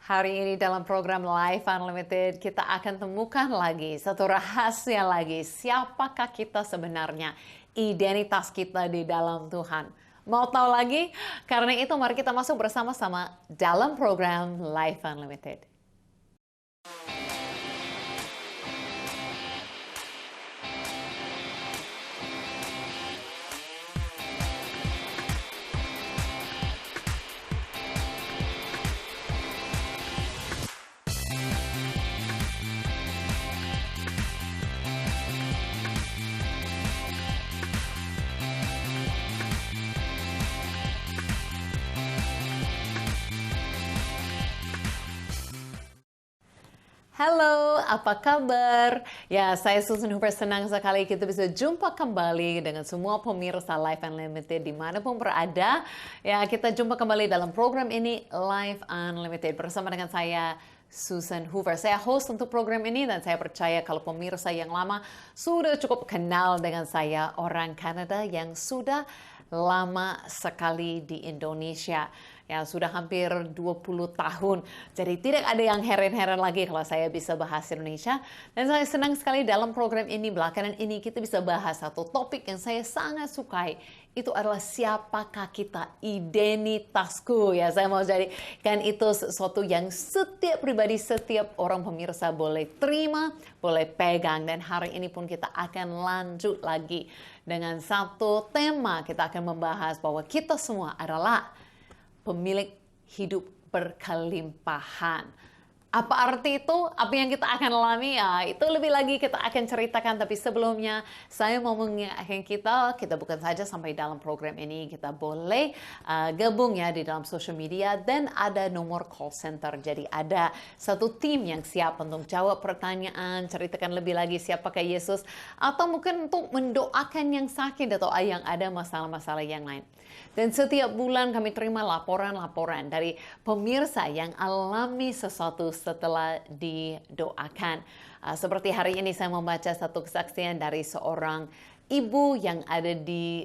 Hari ini dalam program Life Unlimited kita akan temukan lagi satu rahasia lagi. Siapakah kita sebenarnya? Identitas kita di dalam Tuhan. Mau tahu lagi? Karena itu mari kita masuk bersama-sama dalam program Life Unlimited. Halo, apa kabar? Ya, saya Susan Hooper, senang sekali kita bisa jumpa kembali dengan semua pemirsa Life Unlimited dimanapun berada. Ya, kita jumpa kembali dalam program ini Life Unlimited bersama dengan saya, Susan Hooper. Saya host untuk program ini dan saya percaya kalau pemirsa yang lama sudah cukup kenal dengan saya, orang Kanada yang sudah lama sekali di Indonesia. Ya, sudah hampir 20 tahun. Jadi tidak ada yang heran-heran lagi kalau saya bisa bahas Indonesia. Dan saya senang sekali dalam program ini, belakangan ini kita bisa bahas satu topik yang saya sangat sukai. Itu adalah siapakah kita, identitasku. Ya, saya mau jadikan itu sesuatu yang setiap pribadi, setiap orang pemirsa boleh terima, boleh pegang. Dan hari ini pun kita akan lanjut lagi dengan satu tema. Kita akan membahas bahwa kita semua adalah pemilik hidup berkelimpahan. Apa arti itu? Apa yang kita akan alami? Ya, itu lebih lagi kita akan ceritakan. Tapi sebelumnya, saya mau mengingatkan kita bukan saja sampai dalam program ini, kita boleh gabung ya di dalam social media dan ada nomor call center. Jadi ada satu tim yang siap untuk jawab pertanyaan, ceritakan lebih lagi siapakah Yesus, atau mungkin untuk mendoakan yang sakit atau yang ada masalah-masalah yang lain. Dan setiap bulan kami terima laporan-laporan dari pemirsa yang alami sesuatu setelah didoakan. Seperti hari ini saya membaca satu kesaksian dari seorang ibu yang ada di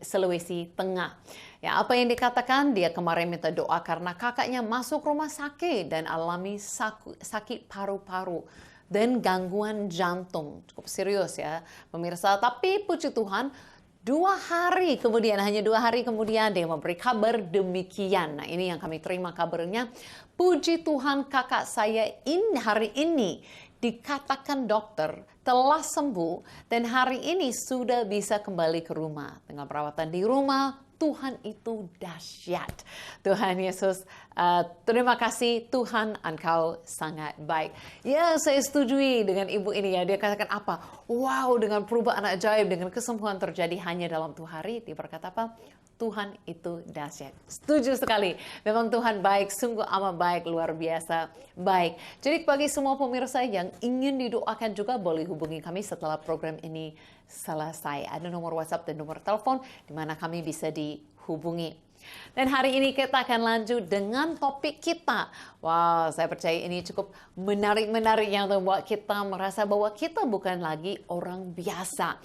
Sulawesi Tengah. Ya, apa yang dikatakan, dia kemarin minta doa karena kakaknya masuk rumah sakit dan alami sakit paru-paru dan gangguan jantung. Cukup serius ya pemirsa, tapi puji Tuhan, hanya 2 hari kemudian dia memberi kabar demikian. Nah, ini yang kami terima kabarnya. Puji Tuhan, kakak saya hari ini dikatakan dokter telah sembuh dan hari ini sudah bisa kembali ke rumah. Dengan perawatan di rumah, Tuhan itu dahsyat. Tuhan Yesus, terima kasih Tuhan, Engkau sangat baik. Ya, saya setujui dengan ibu ini ya. Dia katakan apa? Wow, dengan perubahan ajaib, dengan kesembuhan terjadi hanya dalam 2 hari. Dia berkata apa? Tuhan itu dahsyat. Setuju sekali. Memang Tuhan baik, sungguh amat baik, luar biasa baik. Jadi bagi semua pemirsa yang ingin didoakan juga boleh hubungi kami setelah program ini selesai. Ada nomor WhatsApp dan nomor telepon di mana kami bisa dihubungi. Dan hari ini kita akan lanjut dengan topik kita. Wow, saya percaya ini cukup menarik yang membuat kita merasa bahwa kita bukan lagi orang biasa.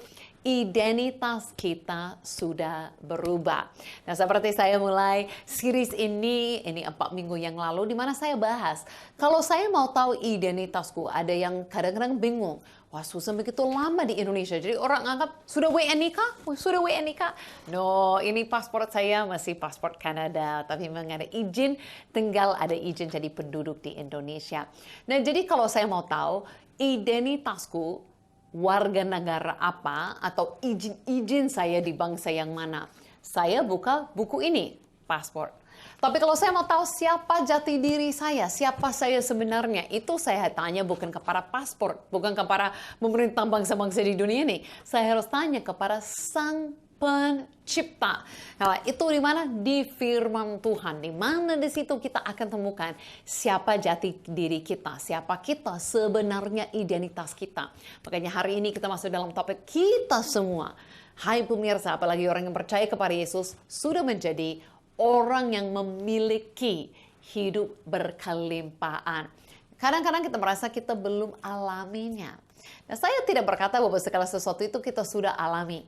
Identitas kita sudah berubah. Nah, seperti saya mulai series ini 4 minggu yang lalu, di mana saya bahas, kalau saya mau tahu identitasku, ada yang kadang-kadang bingung. Wah, Susan begitu lama di Indonesia, jadi orang anggap, sudah WNI kah? Sudah WNI kah? No, ini paspor saya masih paspor Kanada, tapi memang ada izin, tinggal ada izin jadi penduduk di Indonesia. Nah, jadi kalau saya mau tahu, identitasku, warga negara apa atau izin saya di bangsa yang mana, saya buka buku ini, paspor. Tapi kalau saya mau tahu siapa jati diri saya, siapa saya sebenarnya, itu saya tanya bukan kepada paspor, bukan kepada pemerintah bangsa-bangsa di dunia ini. Saya harus tanya kepada Sang Pencipta. Nah, itu di mana? Di firman Tuhan. Di mana di situ kita akan temukan siapa jati diri kita, siapa kita sebenarnya, identitas kita. Makanya hari ini kita masuk dalam topik kita semua. Hai pemirsa, apalagi orang yang percaya kepada Yesus, sudah menjadi orang yang memiliki hidup berkelimpahan. Kadang-kadang kita merasa kita belum alaminya. Nah, saya tidak berkata bahwa segala sesuatu itu kita sudah alami.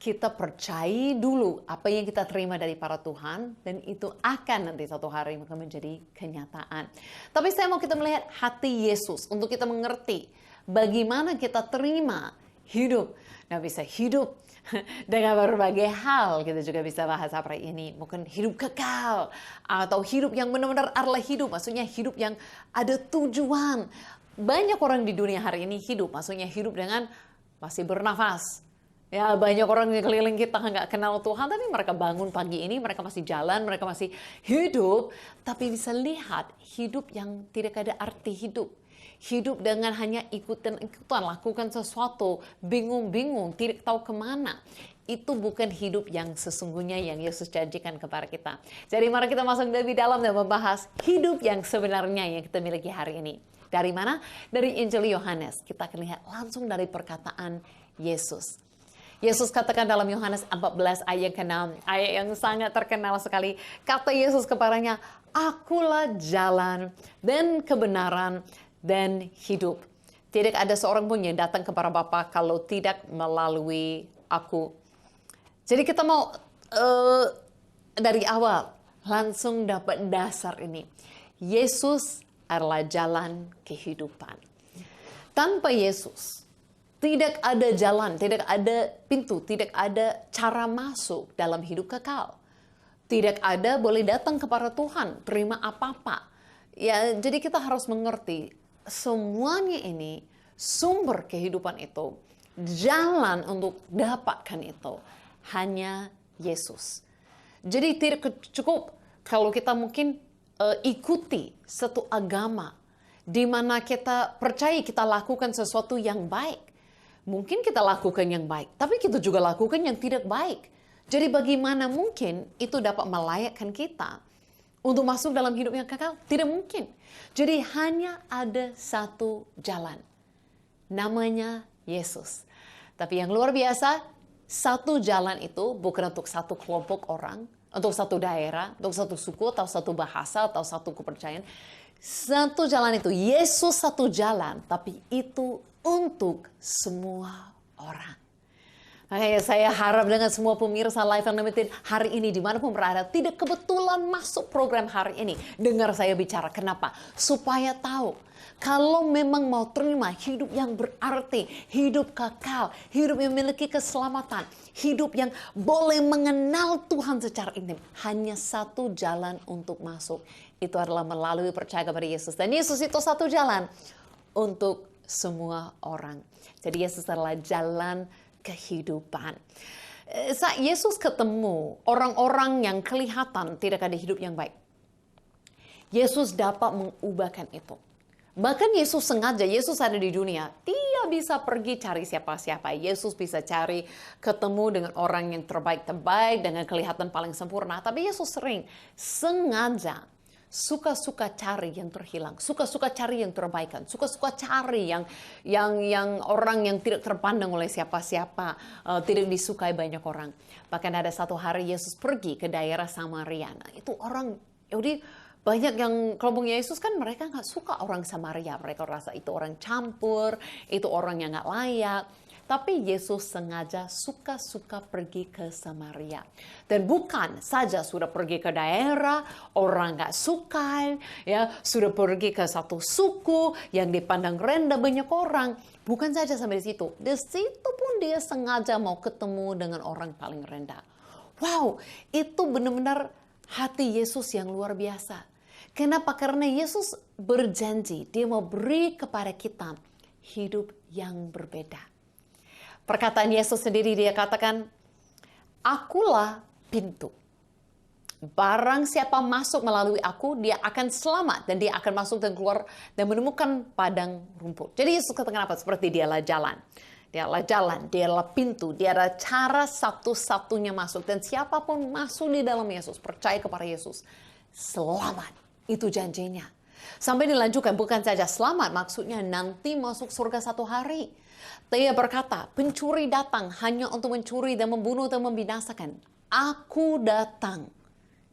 kita percayai dulu apa yang kita terima dari para Tuhan, dan itu akan nanti satu hari menjadi kenyataan. Tapi saya mau kita melihat hati Yesus untuk kita mengerti bagaimana kita terima hidup. Nah, bisa hidup dengan berbagai hal. Kita juga bisa bahas hari ini. Mungkin hidup kekal atau hidup yang benar-benar adalah hidup. Maksudnya hidup yang ada tujuan. Banyak orang di dunia hari ini hidup. Maksudnya hidup dengan masih bernafas. Ya, banyak orang di keliling kita nggak kenal Tuhan, tapi mereka bangun pagi ini, mereka masih jalan, mereka masih hidup. Tapi bisa lihat hidup yang tidak ada arti hidup. Hidup dengan hanya ikutan, lakukan sesuatu, bingung-bingung, tidak tahu kemana. Itu bukan hidup yang sesungguhnya yang Yesus janjikan kepada kita. Jadi mari kita masuk lebih dalam dan membahas hidup yang sebenarnya yang kita miliki hari ini. Dari mana? Dari Injil Yohanes. Kita akan lihat langsung dari perkataan Yesus. Yesus katakan dalam Yohanes 14 ayat ke-6, ayat yang sangat terkenal sekali. Kata Yesus kepadanya, "Akulah jalan dan kebenaran dan hidup. Tidak ada seorang pun yang datang kepada Bapa kalau tidak melalui aku." Jadi kita mau dari awal langsung dapat dasar ini. Yesus adalah jalan kehidupan. Tanpa Yesus, tidak ada jalan, tidak ada pintu, tidak ada cara masuk dalam hidup kekal. Tidak ada boleh datang kepada Tuhan, terima apa-apa. Ya, jadi kita harus mengerti semuanya ini, sumber kehidupan itu, jalan untuk dapatkan itu, hanya Yesus. Jadi tidak cukup kalau kita mungkin ikuti satu agama, di mana kita percaya kita lakukan sesuatu yang baik. Mungkin kita lakukan yang baik, tapi kita juga lakukan yang tidak baik. Jadi bagaimana mungkin itu dapat melayakkan kita untuk masuk dalam hidup yang kekal? Tidak mungkin. Jadi hanya ada satu jalan. Namanya Yesus. Tapi yang luar biasa, satu jalan itu bukan untuk satu kelompok orang, untuk satu daerah, untuk satu suku, atau satu bahasa, atau satu kepercayaan. Satu jalan itu, Yesus satu jalan, tapi itu untuk semua orang. Makanya saya harap dengan semua pemirsa Life Unlimited hari ini dimanapun berada, tidak kebetulan masuk program hari ini. Dengar saya bicara, kenapa? Supaya tahu, kalau memang mau terima hidup yang berarti, hidup kekal, hidup yang memiliki keselamatan, hidup yang boleh mengenal Tuhan secara intim, hanya satu jalan untuk masuk. Itu adalah melalui percaya kepada Yesus. Dan Yesus itu satu jalan untuk semua orang. Jadi Yesus adalah jalan kehidupan. Saat Yesus ketemu orang-orang yang kelihatan tidak ada hidup yang baik, Yesus dapat mengubahkan itu. Bahkan Yesus sengaja, Yesus ada di dunia, dia bisa pergi cari siapa-siapa. Yesus bisa cari ketemu dengan orang yang terbaik-terbaik, dengan kelihatan paling sempurna. Tapi Yesus sering sengaja suka-suka cari yang terhilang, suka-suka cari yang terbaikan, suka-suka cari yang orang yang tidak terpandang oleh siapa-siapa, tidak disukai banyak orang. Bahkan ada satu hari Yesus pergi ke daerah Samaria. Nah, itu orang Yahudi banyak yang kelompok Yesus kan mereka nggak suka orang Samaria, mereka rasa itu orang campur, itu orang yang nggak layak. Tapi Yesus sengaja suka-suka pergi ke Samaria. Dan bukan saja sudah pergi ke daerah, orang nggak suka, ya, sudah pergi ke satu suku yang dipandang rendah banyak orang. Bukan saja sampai di situ. Di situ pun dia sengaja mau ketemu dengan orang paling rendah. Wow, itu benar-benar hati Yesus yang luar biasa. Kenapa? Karena Yesus berjanji, dia mau beri kepada kita hidup yang berbeda. Perkataan Yesus sendiri, dia katakan, "Akulah pintu. Barang siapa masuk melalui aku, dia akan selamat dan dia akan masuk dan keluar dan menemukan padang rumput." Jadi Yesus katakan apa? Seperti dialah jalan. Dialah jalan, dialah pintu, dia adalah cara satu-satunya masuk. Dan siapapun masuk di dalam Yesus, percaya kepada Yesus, selamat. Itu janjinya. Sampai dilanjutkan, bukan saja selamat, maksudnya nanti masuk surga satu hari. Dia berkata, pencuri datang hanya untuk mencuri dan membunuh dan membinasakan. Aku datang.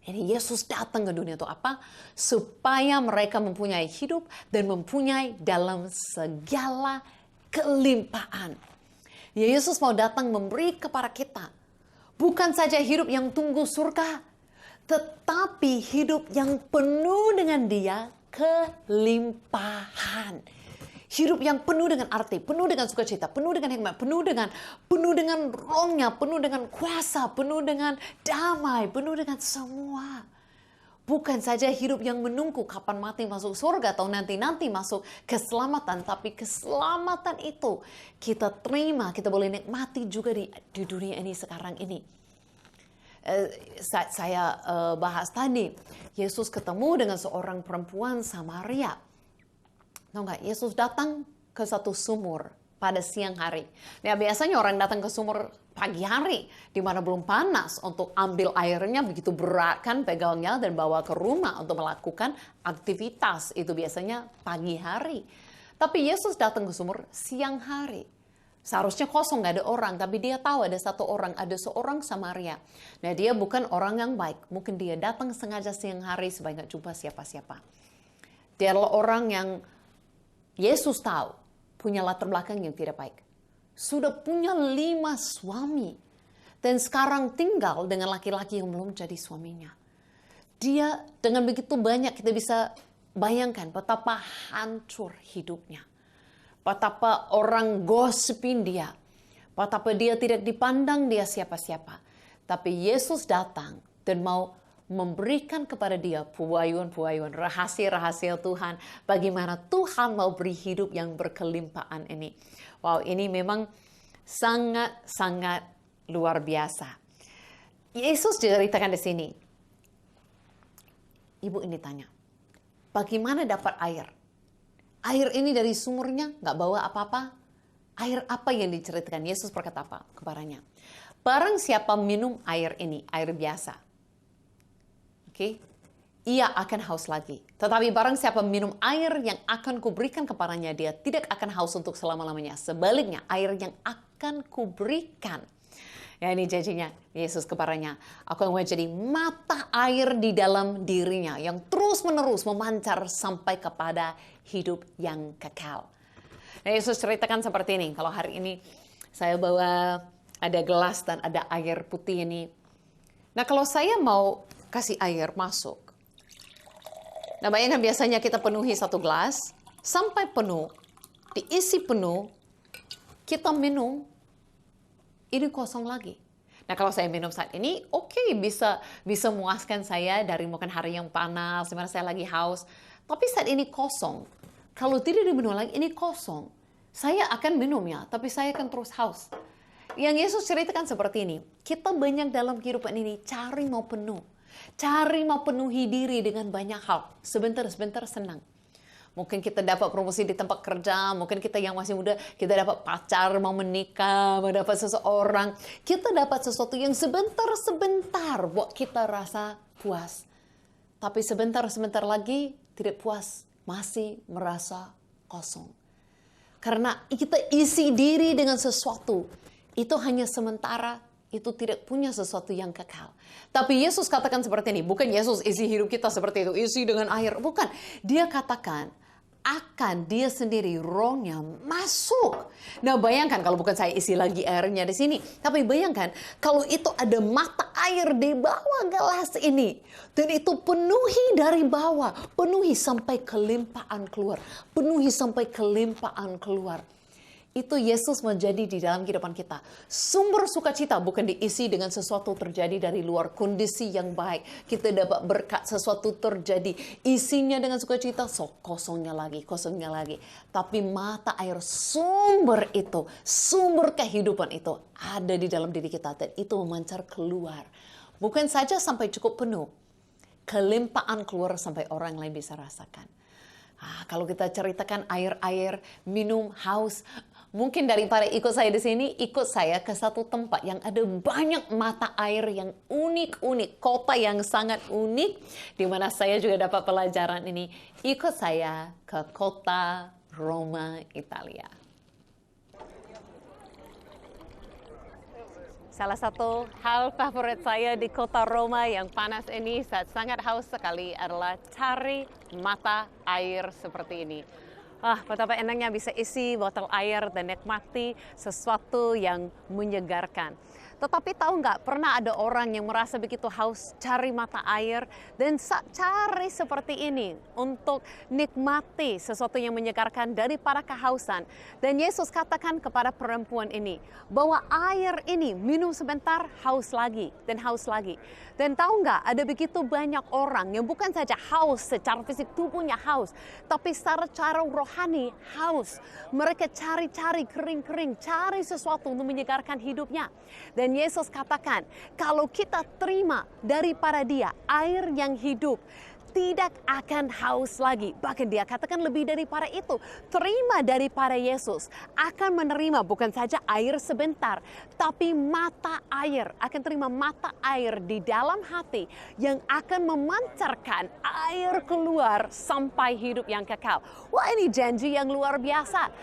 Ini Yesus datang ke dunia itu apa? Supaya mereka mempunyai hidup dan mempunyai dalam segala kelimpahan. Ya, Yesus mau datang memberi kepada kita Bukan saja hidup yang tunggu surga, tetapi hidup yang penuh dengan Dia kelimpahan. Hidup yang penuh dengan arti, penuh dengan sukacita, penuh dengan hikmat, penuh dengan rohnya, penuh dengan kuasa, penuh dengan damai, penuh dengan semua. Bukan saja hidup yang menunggu kapan mati masuk surga atau nanti-nanti masuk keselamatan, tapi keselamatan itu kita terima, kita boleh nikmati juga di dunia ini sekarang ini. Saya bahas tadi, Yesus ketemu dengan seorang perempuan Samaria. Tahu nggak? Yesus datang ke satu sumur pada siang hari. Nah, biasanya orang datang ke sumur pagi hari, di mana belum panas, untuk ambil airnya begitu berat kan pegangnya dan bawa ke rumah untuk melakukan aktivitas. Itu biasanya pagi hari. Tapi Yesus datang ke sumur siang hari. Seharusnya kosong, nggak ada orang, tapi dia tahu ada satu orang, ada seorang Samaria. Nah, dia bukan orang yang baik. Mungkin dia datang sengaja siang hari supaya nggak jumpa siapa-siapa. Dia adalah orang yang Yesus tahu punya latar belakang yang tidak baik. Sudah punya 5 suami. Dan sekarang tinggal dengan laki-laki yang belum jadi suaminya. Dia dengan begitu banyak, kita bisa bayangkan betapa hancur hidupnya. Betapa orang gosipin dia. Betapa dia tidak dipandang dia siapa-siapa. Tapi Yesus datang dan mau memberikan kepada dia puayun-puayun, rahasia-rahasia Tuhan. Bagaimana Tuhan mau beri hidup yang berkelimpahan ini. Wow, ini memang sangat-sangat luar biasa. Yesus diceritakan di sini. Ibu ini tanya, bagaimana dapat air? Air ini dari sumurnya nggak bawa apa-apa. Air apa yang diceritakan? Yesus berkata apa kepadanya? Barang siapa minum air ini, air biasa, ia akan haus lagi. Tetapi barang siapa minum air yang akan kuberikan kepadanya, dia tidak akan haus untuk selama-lamanya. Sebaliknya, air yang akan kuberikan. Ya, ini janjinya Yesus kepadanya. Aku yang menjadi mata air di dalam dirinya, yang terus-menerus memancar sampai kepada hidup yang kekal. Nah, Yesus ceritakan seperti ini. Kalau hari ini saya bawa ada gelas dan ada air putih ini. Nah, kalau saya mau kasih air masuk. Nah, bayangkan biasanya kita penuhi satu gelas, sampai penuh, diisi penuh, kita minum, ini kosong lagi. Nah, kalau saya minum saat ini, oke, bisa memuaskan saya dari mungkin hari yang panas, di mana saya lagi haus. Tapi saat ini kosong. Kalau tidak diminum lagi, ini kosong. Saya akan minumnya, tapi saya akan terus haus. Yang Yesus ceritakan seperti ini, kita banyak dalam kehidupan ini cari mau penuh. Cari mau penuhi diri dengan banyak hal. Sebentar-sebentar senang. Mungkin kita dapat promosi di tempat kerja, mungkin kita yang masih muda, kita dapat pacar, mau menikah, mau dapat seseorang. Kita dapat sesuatu yang sebentar-sebentar buat kita rasa puas. Tapi sebentar-sebentar lagi tidak puas, masih merasa kosong. Karena kita isi diri dengan sesuatu, itu hanya sementara, itu tidak punya sesuatu yang kekal. Tapi Yesus katakan seperti ini, bukan Yesus isi hidup kita seperti itu, isi dengan air, bukan. Dia katakan, akan dia sendiri rohnya masuk. Nah, bayangkan kalau bukan saya isi lagi airnya di sini, tapi bayangkan kalau itu ada mata air di bawah gelas ini, dan itu penuhi dari bawah, penuhi sampai kelimpahan keluar, penuhi sampai kelimpahan keluar. Itu Yesus menjadi di dalam kehidupan kita. Sumber sukacita bukan diisi dengan sesuatu terjadi dari luar, kondisi yang baik. Kita dapat berkat sesuatu terjadi. Isinya dengan sukacita, kosongnya lagi. Tapi mata air sumber itu, sumber kehidupan itu ada di dalam diri kita. Dan itu memancar keluar. Bukan saja sampai cukup penuh. Kelimpahan keluar sampai orang lain bisa rasakan. Kalau kita ceritakan air-air, minum, haus, mungkin daripada ikut saya di sini, ikut saya ke satu tempat yang ada banyak mata air yang unik-unik, kota yang sangat unik, di mana saya juga dapat pelajaran ini. Ikut saya ke kota Roma, Italia. Salah satu hal favorit saya di kota Roma yang panas ini saat sangat haus sekali adalah cari mata air seperti ini. Betapa enaknya bisa isi botol air dan nikmati sesuatu yang menyegarkan. Tetapi tahu nggak, pernah ada orang yang merasa begitu haus, cari mata air, dan cari seperti ini untuk nikmati sesuatu yang menyegarkan daripada kehausan. Dan Yesus katakan kepada perempuan ini, bahwa air ini minum sebentar, haus lagi, dan haus lagi. Dan tahu nggak, ada begitu banyak orang yang bukan saja haus secara fisik, tubuhnya haus, tapi secara rohani haus. Mereka cari-cari kering-kering, cari sesuatu untuk menyegarkan hidupnya. Dan Yesus katakan, kalau kita terima daripada Dia air yang hidup, tidak akan haus lagi. Bahkan Dia katakan lebih daripada itu. Terima daripada Yesus, akan menerima bukan saja air sebentar, tapi mata air. Akan terima mata air di dalam hati yang akan memancarkan air keluar sampai hidup yang kekal. Wah, ini janji yang luar biasa.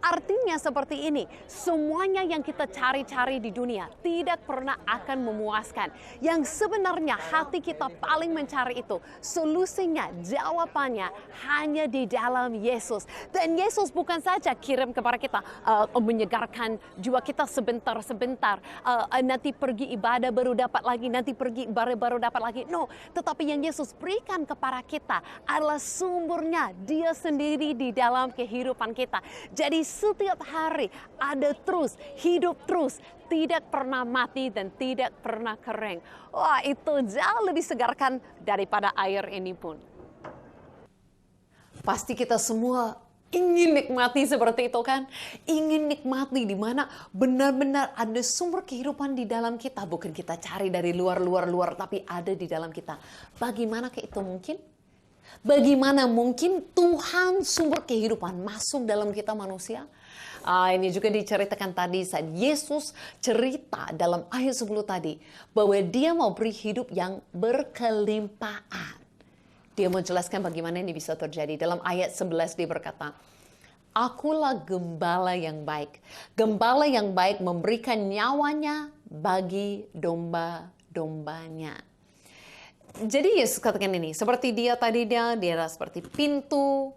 Artinya seperti ini, semuanya yang kita cari-cari di dunia tidak pernah akan memuaskan. Yang sebenarnya hati kita paling mencari itu, solusinya, jawabannya hanya di dalam Yesus. Dan Yesus bukan saja kirim kepada kita menyegarkan jiwa kita sebentar-sebentar. Nanti pergi ibadah baru dapat lagi, nanti pergi ibadah baru dapat lagi. No, tetapi yang Yesus berikan kepada kita adalah sumbernya Dia sendiri di dalam kehidupan kita. Jadi setiap hari ada terus, hidup terus, tidak pernah mati dan tidak pernah kering. Wah, itu jauh lebih segarkan daripada air ini pun. Pasti kita semua ingin nikmati seperti itu kan? Ingin nikmati di mana benar-benar ada sumber kehidupan di dalam kita. Bukan kita cari dari luar, tapi ada di dalam kita. Bagaimana itu mungkin? Bagaimana mungkin Tuhan sumber kehidupan masuk dalam kita manusia? Ini juga diceritakan tadi saat Yesus cerita dalam ayat 10 tadi, bahwa Dia mau beri hidup yang berkelimpahan. Dia menjelaskan bagaimana ini bisa terjadi. Dalam ayat 11 dia berkata, Akulah gembala yang baik. Gembala yang baik memberikan nyawanya bagi domba-dombanya. Jadi Yesus katakan ini, seperti dia adalah seperti pintu,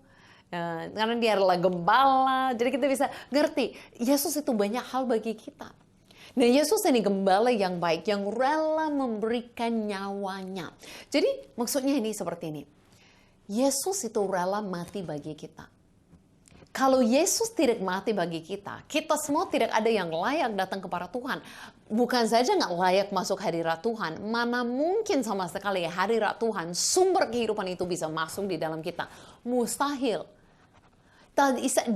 karena Dia adalah gembala. Jadi kita bisa ngerti, Yesus itu banyak hal bagi kita. Nah, Yesus ini gembala yang baik, yang rela memberikan nyawanya. Jadi maksudnya ini seperti ini, Yesus itu rela mati bagi kita. Kalau Yesus tidak mati bagi kita, kita semua tidak ada yang layak datang kepada Tuhan. Bukan saja nggak layak masuk hadirat Tuhan, mana mungkin sama sekali hadirat Tuhan, sumber kehidupan itu bisa masuk di dalam kita. Mustahil.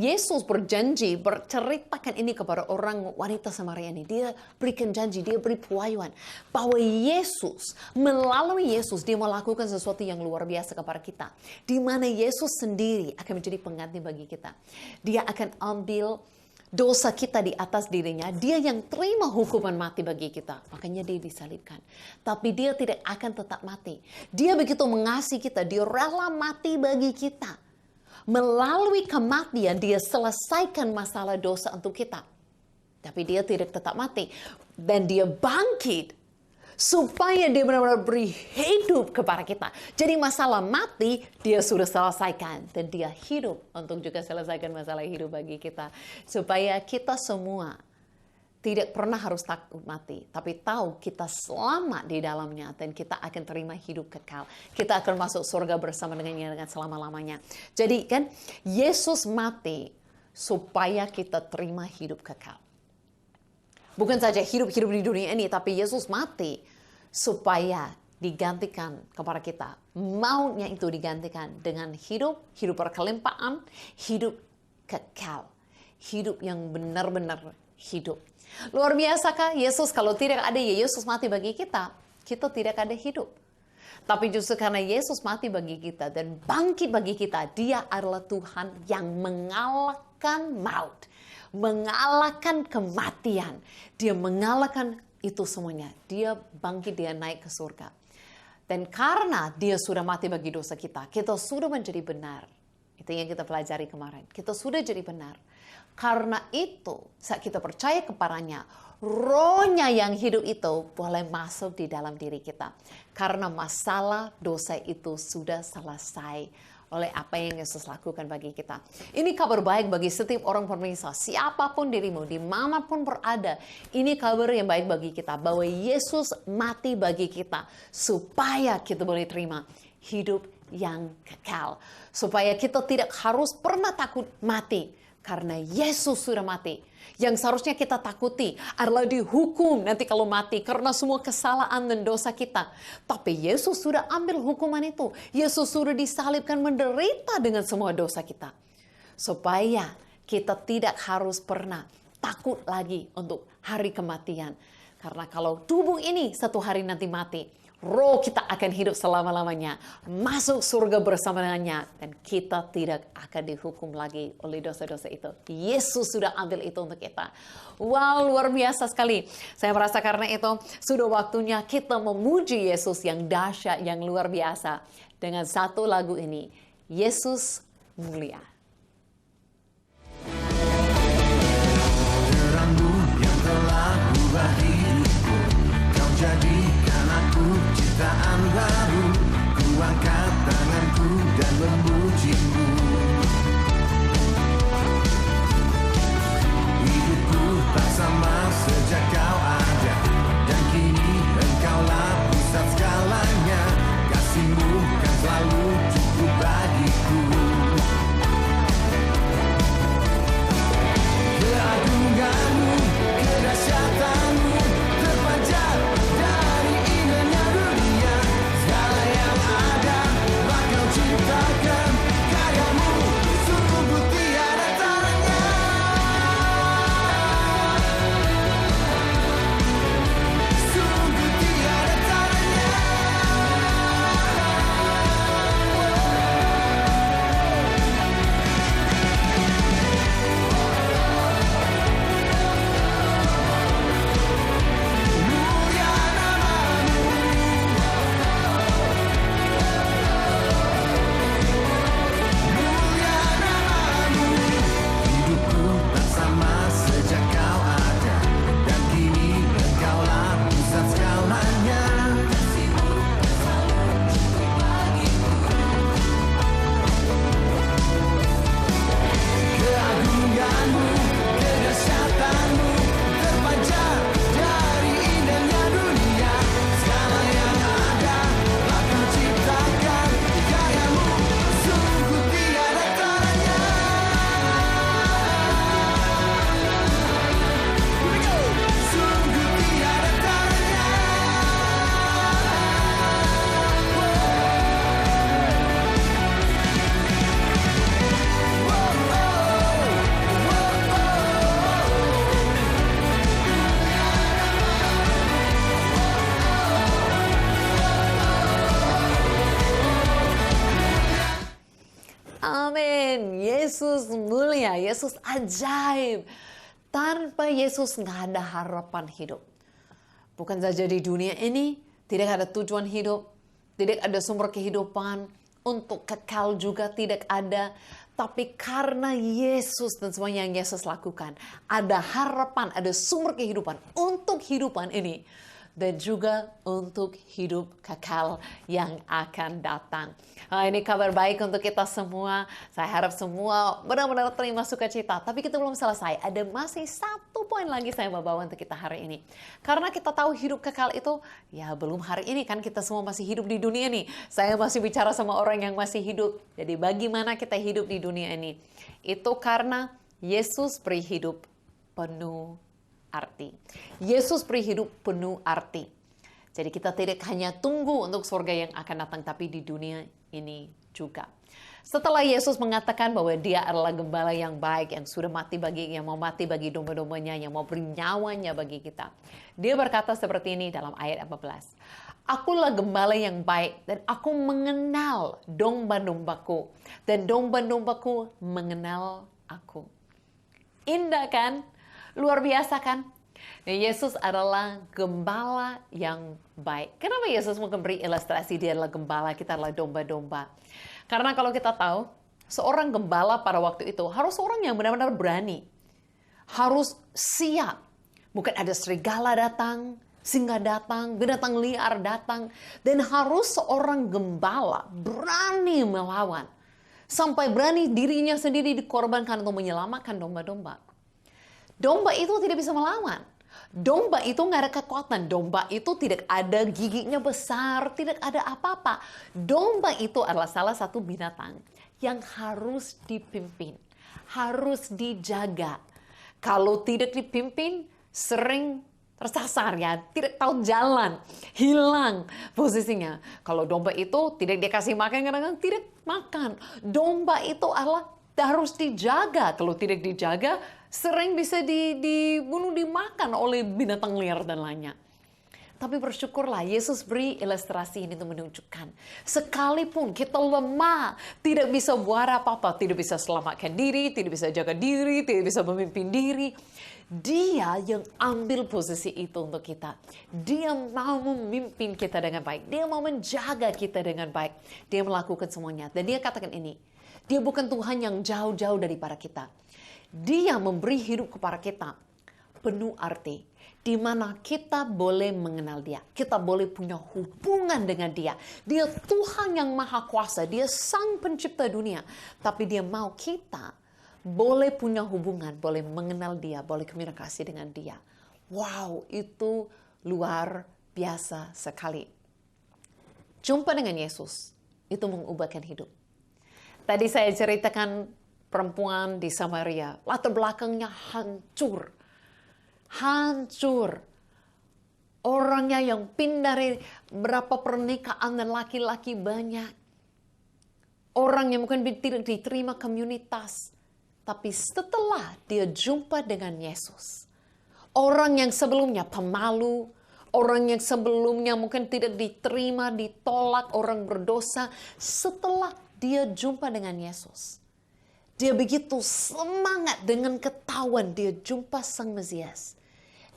Yesus berjanji, berceritakan ini kepada orang wanita Samaria ini. Dia berikan janji, dia beri pewahyuan bahwa Yesus, melalui Yesus, Dia melakukan sesuatu yang luar biasa kepada kita. Di mana Yesus sendiri akan menjadi pengganti bagi kita. Dia akan ambil dosa kita di atas dirinya. Dia yang terima hukuman mati bagi kita. Makanya Dia disalibkan. Tapi Dia tidak akan tetap mati. Dia begitu mengasihi kita. Dia rela mati bagi kita. Melalui kematian Dia selesaikan masalah dosa untuk kita. Tapi Dia tidak tetap mati. Dan Dia bangkit supaya Dia benar-benar beri hidup kepada kita. Jadi masalah mati Dia sudah selesaikan. Dan Dia hidup untuk juga selesaikan masalah hidup bagi kita. Supaya kita semua tidak pernah harus takut mati, tapi tahu kita selamat di dalamnya dan kita akan terima hidup kekal. Kita akan masuk surga bersama dengan selama-lamanya. Jadi kan Yesus mati supaya kita terima hidup kekal. Bukan saja hidup di dunia ini, tapi Yesus mati supaya digantikan kepada kita. Mautnya itu digantikan dengan hidup berkelimpahan, hidup kekal. Hidup yang benar-benar hidup. Luar biasa kah? Yesus, kalau tidak ada Yesus mati bagi kita, kita tidak ada hidup. Tapi justru karena Yesus mati bagi kita dan bangkit bagi kita, Dia adalah Tuhan yang mengalahkan maut, mengalahkan kematian. Dia mengalahkan itu semuanya. Dia bangkit, Dia naik ke surga. Dan karena Dia sudah mati bagi dosa kita, kita sudah menjadi benar. Itu yang kita pelajari kemarin. Kita sudah jadi benar. Karena itu, saat kita percaya kepadanya, Roh-Nya yang hidup itu boleh masuk di dalam diri kita. Karena masalah dosa itu sudah selesai oleh apa yang Yesus lakukan bagi kita. Ini kabar baik bagi setiap orang pemirsa, siapapun dirimu, dimanapun berada. Ini kabar yang baik bagi kita, bahwa Yesus mati bagi kita, supaya kita boleh terima hidup yang kekal. Supaya kita tidak harus pernah takut mati, karena Yesus sudah mati. Yang seharusnya kita takuti adalah dihukum nanti kalau mati karena semua kesalahan dan dosa kita. Tapi Yesus sudah ambil hukuman itu. Yesus sudah disalibkan, menderita dengan semua dosa kita. Supaya kita tidak harus pernah takut lagi untuk hari kematian. Karena kalau tubuh ini satu hari nanti mati, roh kita akan hidup selama-lamanya, masuk surga bersamanya, dan kita tidak akan dihukum lagi oleh dosa-dosa itu. Yesus sudah ambil itu untuk kita. Wow, luar biasa sekali. Saya merasa karena itu sudah waktunya kita memuji Yesus yang dahsyat, yang luar biasa. Dengan satu lagu ini, Yesus Mulia. Terangmu yang telah ubah hidupku, kau jadikan aku ciptaan baru. Ku angkat tanganku dan memujimu. Hidupku tak sama sejak kau ada, dan kini engkaulah pusat segalanya. Kasih-Mu kan selalu cukup bagiku. Keagungan-Mu, kedahsyatan-Mu terpancar dari indahnya dunia. Segala yang ada telah Kau ciptakan, karya-Mu sungguh tiada taranya. Sungguh tiada taranya. Mulia nama-Mu, mulia nama-Mu. Hidupku tak sama sejak Kau ada, dan kini Engkaulah pusat segalanya. Kasih-Mu selalu cukup bagiku. Keagungan-Mu, kedahsyatan-Mu terpancar dari indahnya dunia. Segala yang ada telah Kau ciptakan, karya-Mu sungguh tiada taranya. Here we go. Sungguh tiada taranya. Amin. Yesus mulia, Yesus ajaib. Tanpa Yesus nggak ada harapan hidup. Bukan saja di dunia ini, tidak ada tujuan hidup, tidak ada sumber kehidupan, untuk kekal juga tidak ada. Tapi karena Yesus dan semuanya yang Yesus lakukan, ada harapan, ada sumber kehidupan untuk kehidupan ini. Dan juga untuk hidup kekal yang akan datang. Nah, ini kabar baik untuk kita semua. Saya harap semua benar-benar terima sukacita. Tapi kita belum selesai. Ada masih satu poin lagi saya mau bawa untuk kita hari ini. Karena kita tahu hidup kekal itu, ya belum hari ini kan kita semua masih hidup di dunia nih. Saya masih bicara sama orang yang masih hidup. Jadi bagaimana kita hidup di dunia ini? Itu karena Yesus beri hidup penuh arti. Yesus beri hidup penuh arti. Jadi kita tidak hanya tunggu untuk surga yang akan datang, tapi di dunia ini juga. Setelah Yesus mengatakan bahwa Dia adalah gembala yang baik, yang sudah mati yang mau mati bagi domba-dombanya, yang mau beri nyawanya bagi kita. Dia berkata seperti ini dalam ayat 14. Akulah gembala yang baik, dan aku mengenal domba-dombaku, dan domba-dombaku mengenal aku. Indah kan? Luar biasa kan? Nah, Yesus adalah gembala yang baik. Kenapa Yesus mau beri ilustrasi Dia adalah gembala, kita adalah domba-domba? Karena kalau kita tahu, seorang gembala pada waktu itu harus orang yang benar-benar berani. Harus siap. Bukan ada serigala datang, singa datang, binatang liar datang. Dan harus seorang gembala berani melawan. Sampai berani dirinya sendiri dikorbankan untuk menyelamatkan domba-domba. Domba itu tidak bisa melawan. Domba itu nggak ada kekuatan. Domba itu tidak ada giginya besar, tidak ada apa-apa. Domba itu adalah salah satu binatang yang harus dipimpin, harus dijaga. Kalau tidak dipimpin, sering tersasar ya, tidak tahu jalan, hilang posisinya. Kalau domba itu tidak dikasih makan, kadang-kadang tidak makan. Domba itu adalah harus dijaga. Kalau tidak dijaga, sering bisa dibunuh, dimakan oleh binatang liar dan lainnya. Tapi bersyukurlah Yesus beri ilustrasi ini untuk menunjukkan. Sekalipun kita lemah, tidak bisa buat apa-apa, tidak bisa selamatkan diri, tidak bisa jaga diri, tidak bisa memimpin diri. Dia yang ambil posisi itu untuk kita. Dia mau memimpin kita dengan baik. Dia mau menjaga kita dengan baik. Dia melakukan semuanya. Dan dia katakan ini, dia bukan Tuhan yang jauh-jauh daripada kita. Dia memberi hidup kepada kita penuh arti, di mana kita boleh mengenal dia, kita boleh punya hubungan dengan dia. Dia Tuhan yang maha kuasa, dia sang pencipta dunia, tapi dia mau kita boleh punya hubungan, boleh mengenal dia, boleh komunikasi dengan dia. Wow, itu luar biasa sekali. Jumpa dengan Yesus, itu mengubahkan hidup. Tadi saya ceritakan perempuan di Samaria, latar belakangnya hancur. Hancur. Orangnya yang pindah dari berapa pernikahan dan laki-laki banyak. Orang yang mungkin tidak diterima komunitas. Tapi setelah dia jumpa dengan Yesus, orang yang sebelumnya pemalu, orang yang sebelumnya mungkin tidak diterima, ditolak, orang berdosa, setelah dia jumpa dengan Yesus, dia begitu semangat dengan ketahuan dia jumpa Sang Mesias.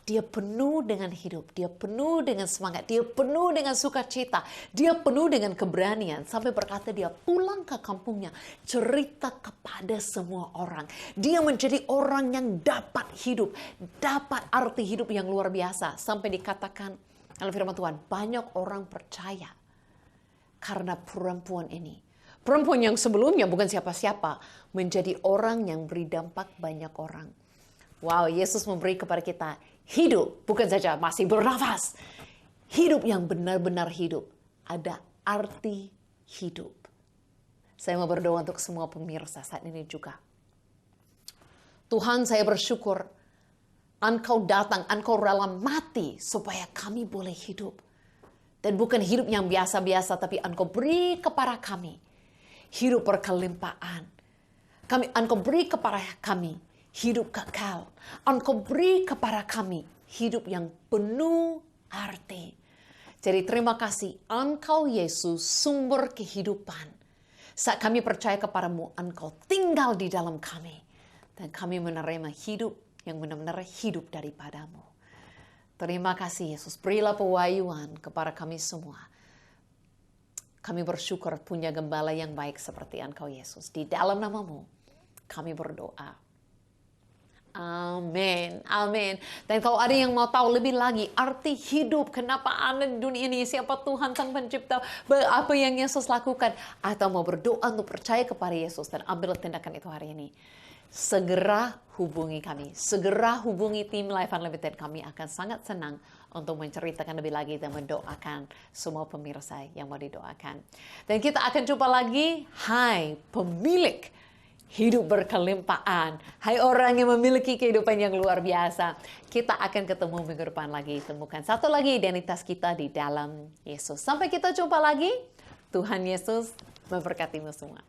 Dia penuh dengan hidup, dia penuh dengan semangat, dia penuh dengan sukacita, dia penuh dengan keberanian. Sampai berkata dia pulang ke kampungnya, cerita kepada semua orang. Dia menjadi orang yang dapat hidup, dapat arti hidup yang luar biasa. Sampai dikatakan dalam firman Tuhan, banyak orang percaya karena perempuan ini. Perempuan yang sebelumnya bukan siapa-siapa, menjadi orang yang beri dampak banyak orang. Wow, Yesus memberi kepada kita hidup, bukan saja masih bernafas. Hidup yang benar-benar hidup. Ada arti hidup. Saya mau berdoa untuk semua pemirsa saat ini juga. Tuhan, saya bersyukur Engkau datang, Engkau rela mati supaya kami boleh hidup. Dan bukan hidup yang biasa-biasa, tapi Engkau beri kepada kami hidup berkelimpahan. Engkau beri kepada kami hidup kekal. Engkau beri kepada kami hidup yang penuh arti. Jadi terima kasih Engkau Yesus sumber kehidupan. Saat kami percaya kepadamu, Engkau tinggal di dalam kami. Dan kami menerima hidup yang benar-benar hidup daripadamu. Terima kasih Yesus. Berilah pewahyuan kepada kami semua. Kami bersyukur punya gembala yang baik seperti Engkau Yesus. Di dalam namamu kami berdoa. Amin, amin. Dan kalau ada yang mau tahu lebih lagi arti hidup, kenapa Anda di dunia ini, siapa Tuhan Sang Pencipta, apa yang Yesus lakukan, atau mau berdoa untuk percaya kepada Yesus dan ambil tindakan itu hari ini, segera hubungi kami, segera hubungi tim Life Unlimited. Kami akan sangat senang untuk menceritakan lebih lagi dan mendoakan semua pemirsa yang mau didoakan. Dan kita akan jumpa lagi. Hai pemilik hidup berkelimpahan. Hai orang yang memiliki kehidupan yang luar biasa. Kita akan ketemu minggu depan lagi. Temukan satu lagi identitas kita di dalam Yesus. Sampai kita jumpa lagi. Tuhan Yesus memberkatimu semua.